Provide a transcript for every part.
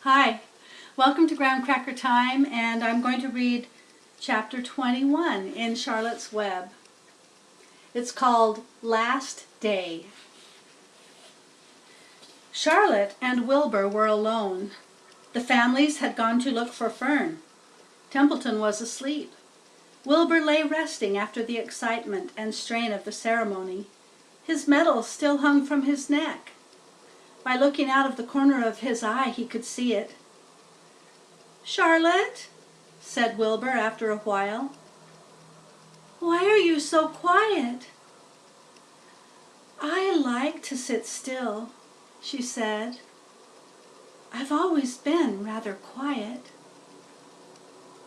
Hi, welcome to GramcrackerTime, and I'm going to read chapter 21 in Charlotte's Web. It's called Last Day. Charlotte and Wilbur were alone. The families had gone to look for Fern. Templeton was asleep. Wilbur lay resting after the excitement and strain of the ceremony. His medal still hung from his neck. By looking out of the corner of his eye, he could see it. "Charlotte," said Wilbur after a while, "why are you so quiet?" "I like to sit still," she said. "I've always been rather quiet."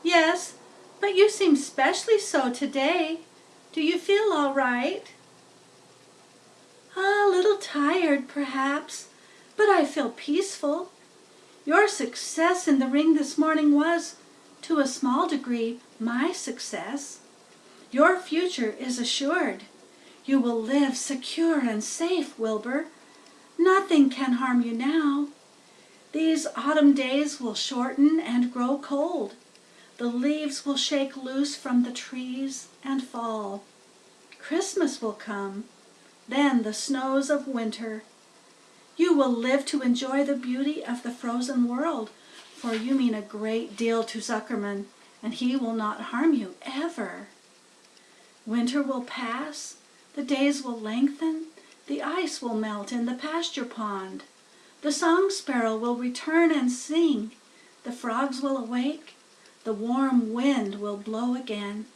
"Yes, but you seem specially so today. Do you feel all right?" "A little tired, perhaps, but I feel peaceful. Your success in the ring this morning was, to a small degree, my success. Your future is assured. You will live secure and safe, Wilbur. Nothing can harm you now. These autumn days will shorten and grow cold. The leaves will shake loose from the trees and fall. Christmas will come, then the snows of winter. You will live to enjoy the beauty of the frozen world, for you mean a great deal to Zuckerman, and he will not harm you ever. Winter will pass, the days will lengthen, the ice will melt in the pasture pond. The song sparrow will return and sing, the frogs will awake, the warm wind will blow again.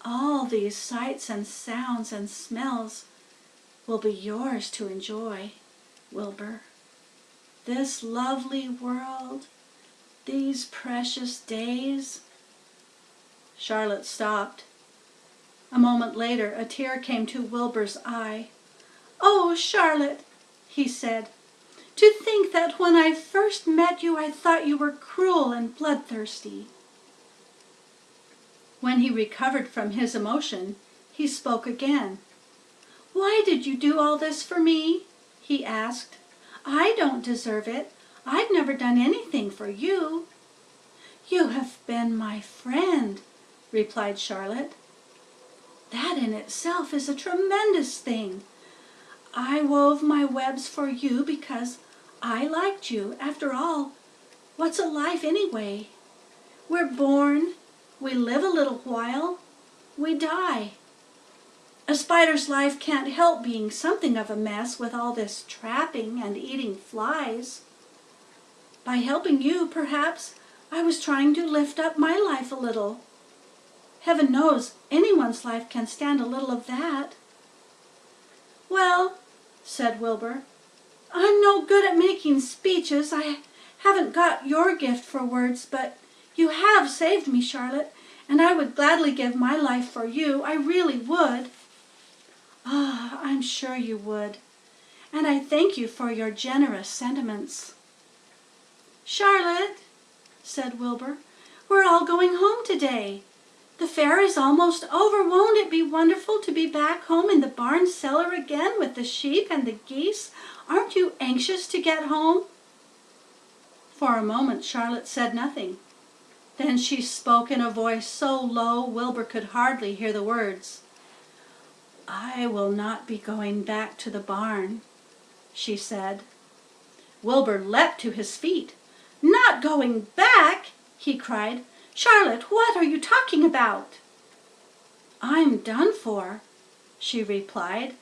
All these sights and sounds and smells will be yours to enjoy, Wilbur. This lovely world, these precious days." Charlotte stopped. A moment later, a tear came to Wilbur's eye. "Oh, Charlotte," he said, "to think that when I first met you I thought you were cruel and bloodthirsty." When he recovered from his emotion, he spoke again. "Why did you do all this for me?" he asked. "I don't deserve it. I've never done anything for you." "You have been my friend," replied Charlotte. "That in itself is a tremendous thing. I wove my webs for you because I liked you. After all, what's a life anyway? We're born, we live a little while, we die. A spider's life can't help being something of a mess with all this trapping and eating flies. By helping you, perhaps, I was trying to lift up my life a little. Heaven knows anyone's life can stand a little of that." "Well," said Wilbur, "I'm no good at making speeches. I haven't got your gift for words, but you have saved me, Charlotte, and I would gladly give my life for you. I really would." "Ah, I'm sure you would, and I thank you for your generous sentiments." "Charlotte," said Wilbur, "we're all going home today. The fair is almost over. Won't it be wonderful to be back home in the barn cellar again with the sheep and the geese? Aren't you anxious to get home?" For a moment Charlotte said nothing. Then she spoke in a voice so low Wilbur could hardly hear the words. "I will not be going back to the barn," she said. Wilbur leapt to his feet. "Not going back!" he cried. "Charlotte, what are you talking about?" "I'm done for," she replied.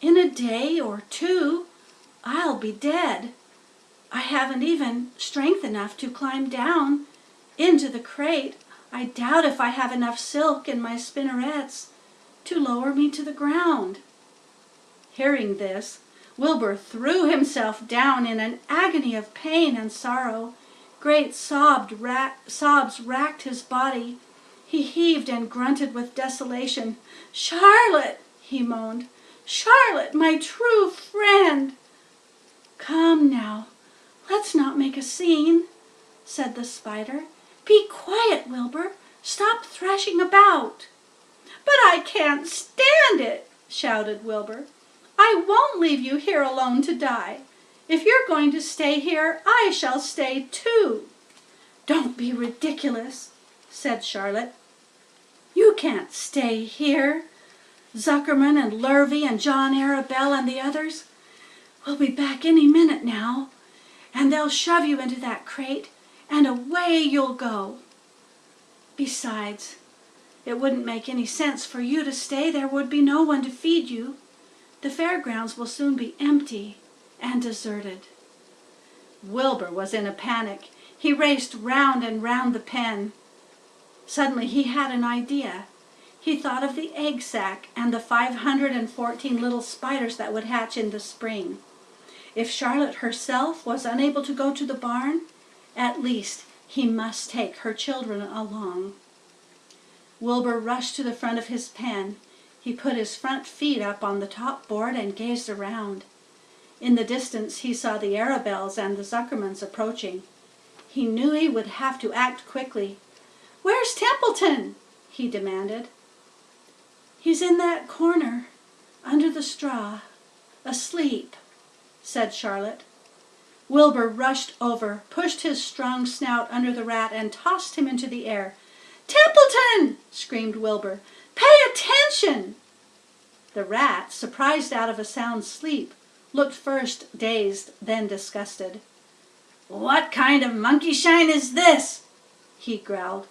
"In a day or two I'll be dead. I haven't even strength enough to climb down into the crate. I doubt if I have enough silk in my spinnerets to lower me to the ground." Hearing this, Wilbur threw himself down in an agony of pain and sorrow. Great sobs racked his body. He heaved and grunted with desolation. "Charlotte," he moaned, "Charlotte, my true friend." "Come now, let's not make a scene," said the spider. "Be quiet, Wilbur. Stop thrashing about." "But I can't stand it," shouted Wilbur. "I won't leave you here alone to die. If you're going to stay here, I shall stay too." "Don't be ridiculous," said Charlotte. "You can't stay here. Zuckerman and Lurvy and John Arabelle and the others will be back any minute now, and they'll shove you into that crate, and away you'll go. Besides, it wouldn't make any sense for you to stay. There would be no one to feed you. The fairgrounds will soon be empty and deserted." Wilbur was in a panic. He raced round and round the pen. Suddenly he had an idea. He thought of the egg sack and the 514 little spiders that would hatch in the spring. If Charlotte herself was unable to go to the barn, at least he must take her children along. Wilbur rushed to the front of his pen. He put his front feet up on the top board and gazed around. In the distance he saw the Arabelles and the Zuckermans approaching. He knew he would have to act quickly. "Where's Templeton?" he demanded. "He's in that corner, under the straw, asleep," said Charlotte. Wilbur rushed over, pushed his strong snout under the rat, and tossed him into the air. "Templeton!" screamed Wilbur. "Pay attention!" The rat, surprised out of a sound sleep, looked first dazed, then disgusted. "What kind of monkeyshine is this?" he growled.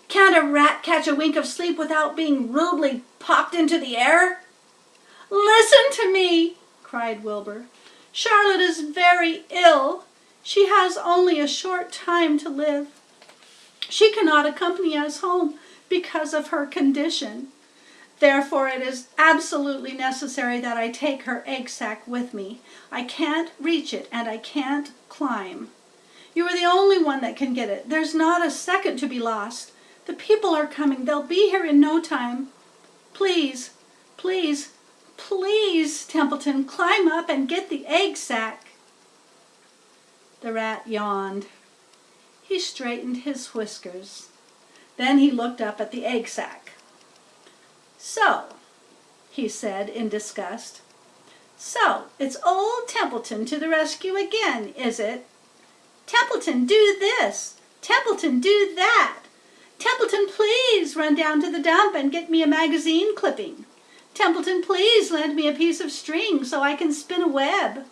"Can't a rat catch a wink of sleep without being rudely popped into the air?" "Listen to me!" cried Wilbur. "Charlotte is very ill. She has only a short time to live. She cannot accompany us home because of her condition. Therefore it is absolutely necessary that I take her egg sack with me. I can't reach it and I can't climb. You are the only one that can get it. There's not a second to be lost. The people are coming. They'll be here in no time. Please, please, please, Templeton, climb up and get the egg sack." The rat yawned. He straightened his whiskers. Then he looked up at the egg sack. "So," he said in disgust, "so it's old Templeton to the rescue again, is it? Templeton, do this! Templeton, do that! Templeton, please run down to the dump and get me a magazine clipping. Templeton, please lend me a piece of string so I can spin a web."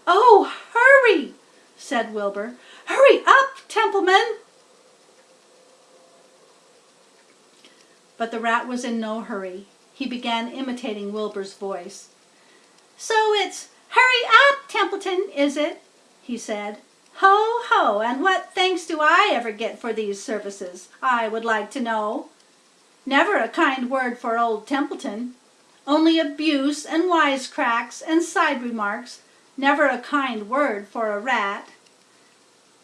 "Oh, hurry!" said Wilbur. "Hurry up, Templeman!" But the rat was in no hurry. He began imitating Wilbur's voice. "So it's 'Hurry up, Templeton,' is it?" he said. "Ho, ho, and what thanks do I ever get for these services, I would like to know? Never a kind word for old Templeton. Only abuse and wisecracks and side remarks. Never a kind word for a rat."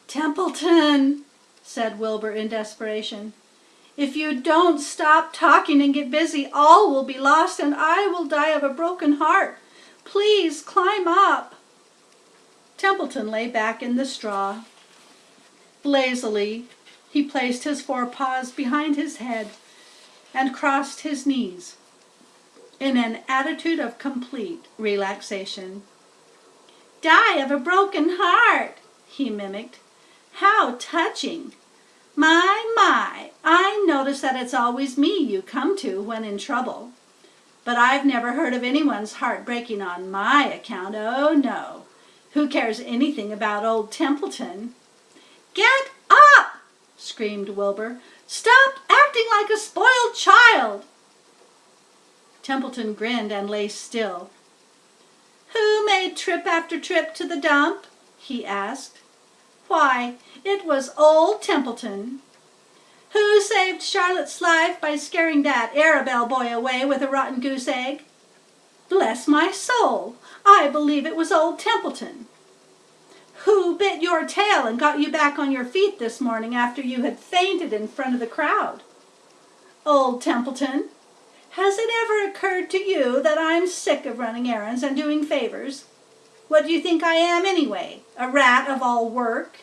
"Templeton," said Wilbur in desperation, "if you don't stop talking and get busy, all will be lost and I will die of a broken heart. Please climb up." Templeton lay back in the straw. Lazily, he placed his forepaws behind his head and crossed his knees in an attitude of complete relaxation. "Die of a broken heart," he mimicked. "How touching! My, I notice that it's always me you come to when in trouble. But I've never heard of anyone's heart breaking on my account. Oh, no. Who cares anything about old Templeton?" "Get up!" screamed Wilbur. "Stop acting like a spoiled child." Templeton grinned and lay still. "Who made trip after trip to the dump?" he asked. "Why, it was old Templeton." "Who saved Charlotte's life by scaring that Arabelle boy away with a rotten goose egg?" "Bless my soul, I believe it was old Templeton." "Who bit your tail and got you back on your feet this morning after you had fainted in front of the crowd?" "Old Templeton. Has it ever occurred to you that I'm sick of running errands and doing favors? What do you think I am anyway? A rat of all work?"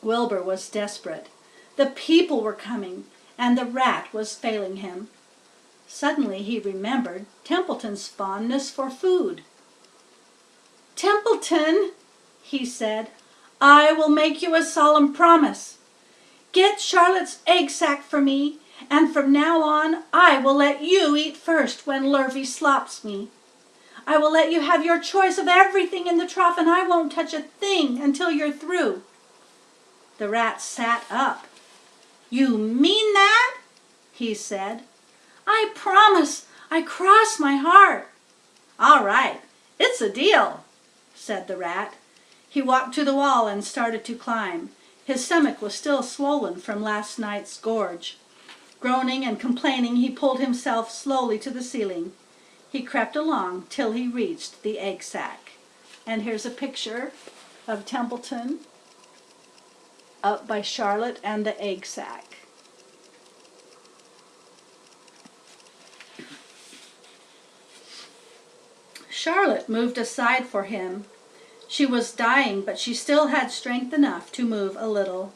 Wilbur was desperate. The people were coming, and the rat was failing him. Suddenly he remembered Templeton's fondness for food. "Templeton," he said, "I will make you a solemn promise. Get Charlotte's egg sack for me, and from now on I will let you eat first when Lurvy slops me. I will let you have your choice of everything in the trough, and I won't touch a thing until you're through." The rat sat up. "You mean that?" he said. "I promise. I cross my heart." "All right, it's a deal," said the rat. He walked to the wall and started to climb. His stomach was still swollen from last night's gorge. Groaning and complaining, he pulled himself slowly to the ceiling. He crept along till he reached the egg sack. And here's a picture of Templeton up by Charlotte and the egg sack. Charlotte moved aside for him. She was dying, but she still had strength enough to move a little.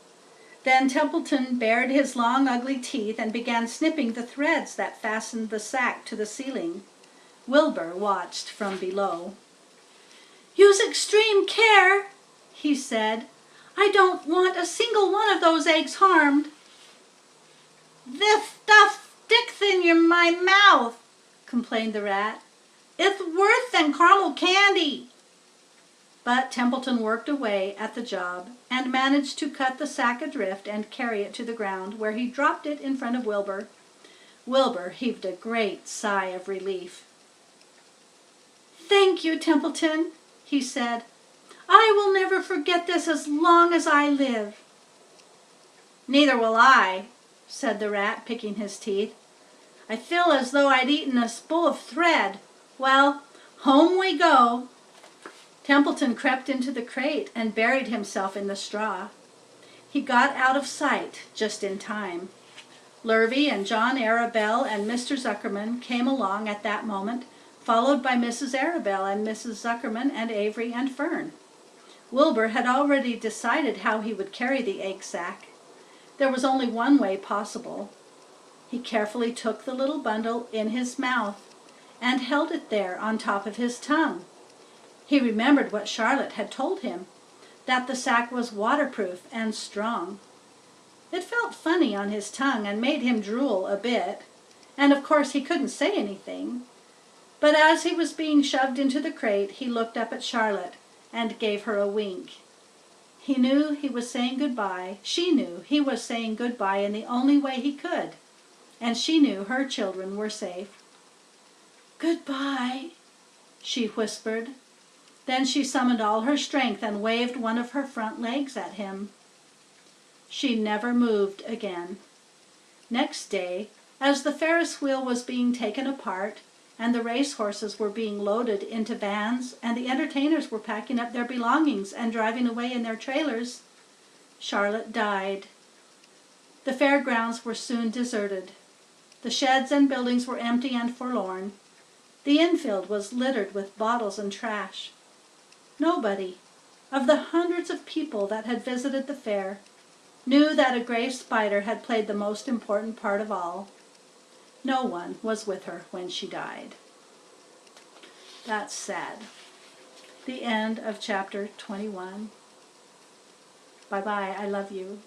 Then Templeton bared his long, ugly teeth and began snipping the threads that fastened the sack to the ceiling. Wilbur watched from below. "Use extreme care," he said. "I don't want a single one of those eggs harmed." "This stuff sticks in my mouth," complained the rat. "It's worse than caramel candy." But Templeton worked away at the job and managed to cut the sack adrift and carry it to the ground, where he dropped it in front of Wilbur. Wilbur heaved a great sigh of relief. "Thank you, Templeton," he said. "I will never forget this as long as I live." "Neither will I," said the rat, picking his teeth. "I feel as though I'd eaten a spool of thread. Well, home we go." Templeton crept into the crate and buried himself in the straw. He got out of sight just in time. Lurvy and John Arabelle and Mr. Zuckerman came along at that moment, followed by Mrs. Arabelle and Mrs. Zuckerman and Avery and Fern. Wilbur had already decided how he would carry the egg sack. There was only one way possible. He carefully took the little bundle in his mouth and held it there on top of his tongue. He remembered what Charlotte had told him, that the sack was waterproof and strong. It felt funny on his tongue and made him drool a bit, and of course he couldn't say anything. But as he was being shoved into the crate, he looked up at Charlotte and gave her a wink. He knew he was saying goodbye. She knew he was saying goodbye in the only way he could, and she knew her children were safe. "Goodbye," she whispered. Then she summoned all her strength and waved one of her front legs at him. She never moved again. Next day, as the Ferris wheel was being taken apart, and the race horses were being loaded into vans, and the entertainers were packing up their belongings and driving away in their trailers, Charlotte died. The fairgrounds were soon deserted. The sheds and buildings were empty and forlorn. The infield was littered with bottles and trash. Nobody, of the hundreds of people that had visited the fair, knew that a gray spider had played the most important part of all. No one was with her when she died. That's sad. The end of chapter 21. Bye-bye. I love you.